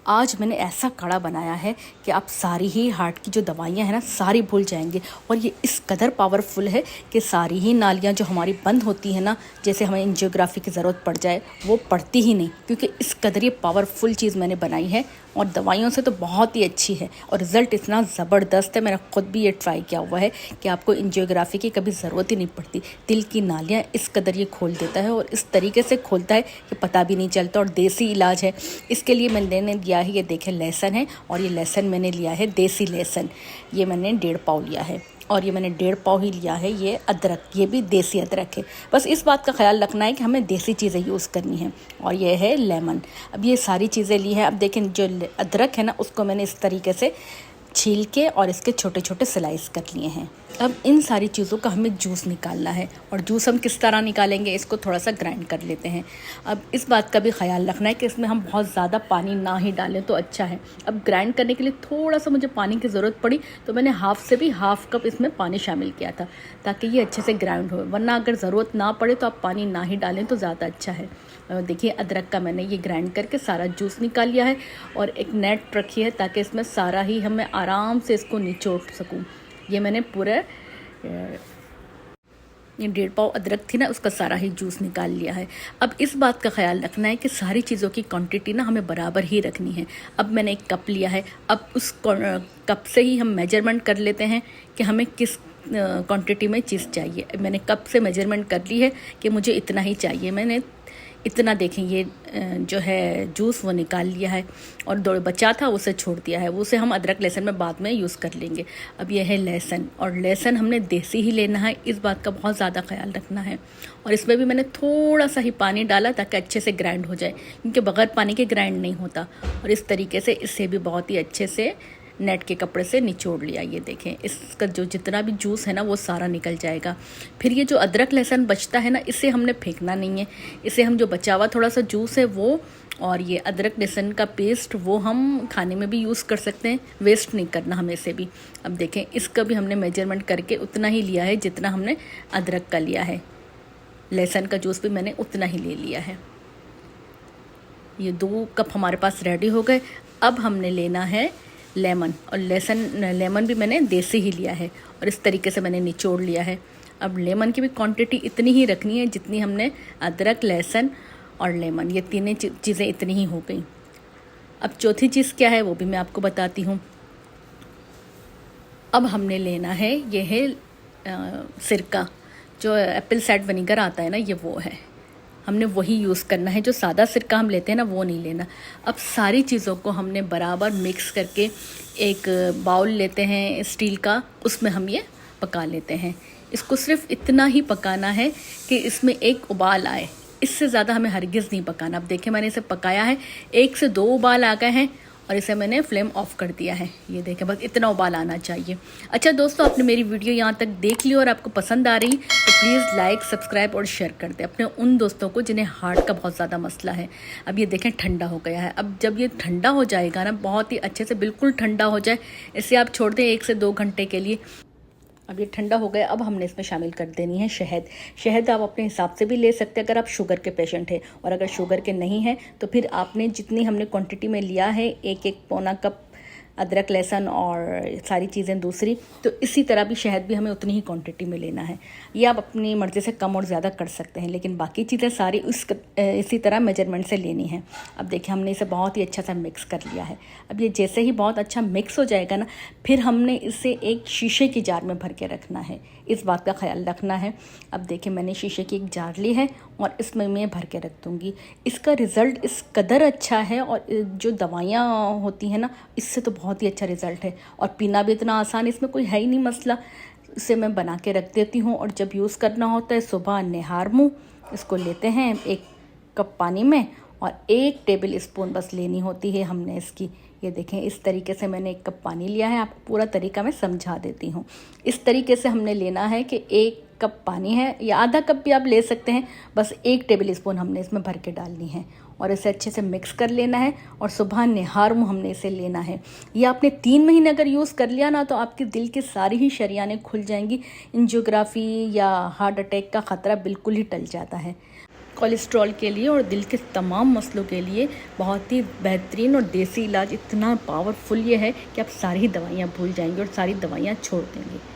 आज मैंने ऐसा काढ़ा बनाया है कि आप सारी ही हार्ट की जो दवाइयाँ हैं ना सारी भूल जाएंगे। और ये इस कदर पावरफुल है कि सारी ही नालियाँ जो हमारी बंद होती हैं ना, जैसे हमें एंजियोग्राफी की ज़रूरत पड़ जाए, वो पड़ती ही नहीं, क्योंकि इस कदर ये पावरफुल चीज़ मैंने बनाई है और दवाइयों से तो बहुत ही अच्छी है और रिज़ल्ट इतना ज़बरदस्त है। मैंने ख़ुद भी ये ट्राई किया हुआ है कि आपको एंजियोग्राफी की कभी ज़रूरत ही नहीं पड़ती। दिल की नालियाँ इस कदर ये खोल देता है और इस तरीके से खोलता है कि पता भी नहीं चलता, और देसी इलाज है। इसके लिए मैंने लिया है, ये देखें लहसुन है, और ये लहसुन मैंने लिया है देसी लहसुन, ये मैंने 1.5 पाव लिया है। और ये मैंने 1.5 पाव ही लिया है ये अदरक, ये भी देसी अदरक है। बस इस बात का ख्याल रखना है कि हमें देसी चीज़ें यूज़ करनी है। और ये है लेमन। अब ये सारी चीज़ें ली है। अब देखें जो अदरक है ना, उसको मैंने इस तरीके से छील के और इसके छोटे छोटे स्लाइस कर लिए हैं। अब इन सारी चीज़ों का हमें जूस निकालना है, और जूस हम किस तरह निकालेंगे, इसको थोड़ा सा ग्राइंड कर लेते हैं। अब इस बात का भी ख्याल रखना है कि इसमें हम बहुत ज़्यादा पानी ना ही डालें तो अच्छा है। अब ग्राइंड करने के लिए थोड़ा सा मुझे पानी की ज़रूरत पड़ी, तो मैंने हाफ़ से भी हाफ़ कप इसमें पानी शामिल किया था, ताकि ये अच्छे से ग्राइंड हो। वरना अगर ज़रूरत ना पड़े तो आप पानी ना ही डालें तो ज़्यादा अच्छा है। देखिए अदरक का मैंने ये ग्राइंड करके सारा जूस निकाल लिया है, और एक नेट रखी है ताकि इसमें सारा ही हमें आराम से इसको निचोड़ सकूं। ये मैंने पूरा ये 1.5 पाव अदरक थी ना, उसका सारा ही जूस निकाल लिया है। अब इस बात का ख्याल रखना है कि सारी चीज़ों की क्वांटिटी ना हमें बराबर ही रखनी है। अब मैंने एक कप लिया है, अब उस कप से ही हम मेजरमेंट कर लेते हैं कि हमें किस क्वांटिटी में चीज़ चाहिए। मैंने कप से मेजरमेंट कर ली है कि मुझे इतना ही चाहिए। मैंने इतना, देखें ये जो है जूस वो निकाल लिया है, और दो बचा था उसे छोड़ दिया है। वो उसे हम अदरक लहसुन में बाद में यूज़ कर लेंगे। अब ये है लहसुन, और लहसुन हमने देसी ही लेना है, इस बात का बहुत ज़्यादा ख्याल रखना है। और इसमें भी मैंने थोड़ा सा ही पानी डाला ताकि अच्छे से ग्राइंड हो जाए, क्योंकि बग़ैर पानी के ग्राइंड नहीं होता। और इस तरीके से इससे भी बहुत ही अच्छे से नेट के कपड़े से निचोड़ लिया। ये देखें इसका जो जितना भी जूस है ना वो सारा निकल जाएगा। फिर ये जो अदरक लहसुन बचता है ना, इसे हमने फेंकना नहीं है। इसे हम जो बचा हुआ थोड़ा सा जूस है वो, और ये अदरक लहसुन का पेस्ट, वो हम खाने में भी यूज़ कर सकते हैं। वेस्ट नहीं करना हमें इसे भी। अब देखें इसका भी हमने मेजरमेंट करके उतना ही लिया है जितना हमने अदरक का लिया है। लहसुन का जूस भी मैंने उतना ही ले लिया है। ये 2 कप हमारे पास रेडी हो गए। अब हमने लेना है लेमन, और लेमन भी मैंने देसी ही लिया है, और इस तरीके से मैंने निचोड़ लिया है। अब लेमन की भी क्वांटिटी इतनी ही रखनी है जितनी हमने अदरक लहसुन और लेमन, ये तीनों चीज़ें इतनी ही हो गई। अब चौथी चीज़ क्या है वो भी मैं आपको बताती हूँ। अब हमने लेना है, ये है सिरका, जो एप्पल साइडर विनेगर आता है ना, ये वो है। हमने वही यूज़ करना है। जो सादा सिरका हम लेते हैं ना वो नहीं लेना। अब सारी चीज़ों को हमने बराबर मिक्स करके एक बाउल लेते हैं स्टील का, उसमें हम ये पका लेते हैं। इसको सिर्फ इतना ही पकाना है कि इसमें एक उबाल आए, इससे ज़्यादा हमें हरगिज़ नहीं पकाना। अब देखें मैंने इसे पकाया है, 1 से 2 उबाल आ गए हैं, और इसे मैंने फ्लेम ऑफ कर दिया है। ये देखें बस इतना उबाल आना चाहिए। अच्छा दोस्तों, आपने मेरी वीडियो यहाँ तक देख ली और आपको पसंद आ रही तो प्लीज़ लाइक, सब्सक्राइब और शेयर कर दें अपने उन दोस्तों को जिन्हें हार्ट का बहुत ज़्यादा मसला है। अब ये देखें ठंडा हो गया है। अब जब ये ठंडा हो जाएगा ना, बहुत ही अच्छे से बिल्कुल ठंडा हो जाए, इसे आप छोड़ दें 1 से 2 घंटे के लिए। अब ये ठंडा हो गया। अब हमने इसमें शामिल कर देनी है शहद। शहद आप अपने हिसाब से भी ले सकते हैं अगर आप शुगर के पेशेंट हैं, और अगर शुगर के नहीं हैं तो फिर आपने जितनी हमने क्वांटिटी में लिया है, 1 पौना कप अदरक लहसुन और सारी चीज़ें दूसरी, तो इसी तरह भी शहद भी हमें उतनी ही क्वांटिटी में लेना है। ये आप अपनी मर्ज़ी से कम और ज़्यादा कर सकते हैं, लेकिन बाकी चीज़ें सारी इसी तरह मेजरमेंट से लेनी है। अब देखिए हमने इसे बहुत ही अच्छा सा मिक्स कर लिया है। अब ये जैसे ही बहुत अच्छा मिक्स हो जाएगा ना, फिर हमने इसे एक शीशे की जार में भर के रखना है। इस बात का ख्याल रखना है। अब देखिए मैंने शीशे की एक जार ली है और इसमें मैं भर के रख दूँगी। इसका रिज़ल्ट इस कदर अच्छा है, और जो दवाइयाँ होती हैं ना, इससे तो बहुत ही अच्छा रिज़ल्ट है। और पीना भी इतना आसान, इसमें कोई है ही नहीं मसला। इसे मैं बना के रख देती हूँ, और जब यूज़ करना होता है सुबह निहार मुँह इसको लेते हैं 1 कप पानी में, और 1 टेबल स्पून बस लेनी होती है हमने इसकी। ये देखें इस तरीके से मैंने 1 कप पानी लिया है। आपको पूरा तरीका मैं समझा देती हूँ। इस तरीके से हमने लेना है कि 1 कप पानी है, या आधा कप भी आप ले सकते हैं, बस 1 टेबल स्पून हमने इसमें भर के डालनी है, और इसे अच्छे से मिक्स कर लेना है। और सुबह निहार मुँह हमने इसे लेना है। ये आपने 3 महीने अगर यूज़ कर लिया ना, तो आपके दिल की सारी ही शरियानें खुल जाएंगी। एंजियोग्राफी या हार्ट अटैक का ख़तरा बिल्कुल ही टल जाता है। कोलेस्ट्रॉल के लिए और दिल के तमाम मसलों के लिए बहुत ही बेहतरीन और देसी इलाज इतना पावरफुल ये है कि आप सारी दवाइयाँ भूल जाएंगे और सारी दवाइयाँ छोड़ देंगे।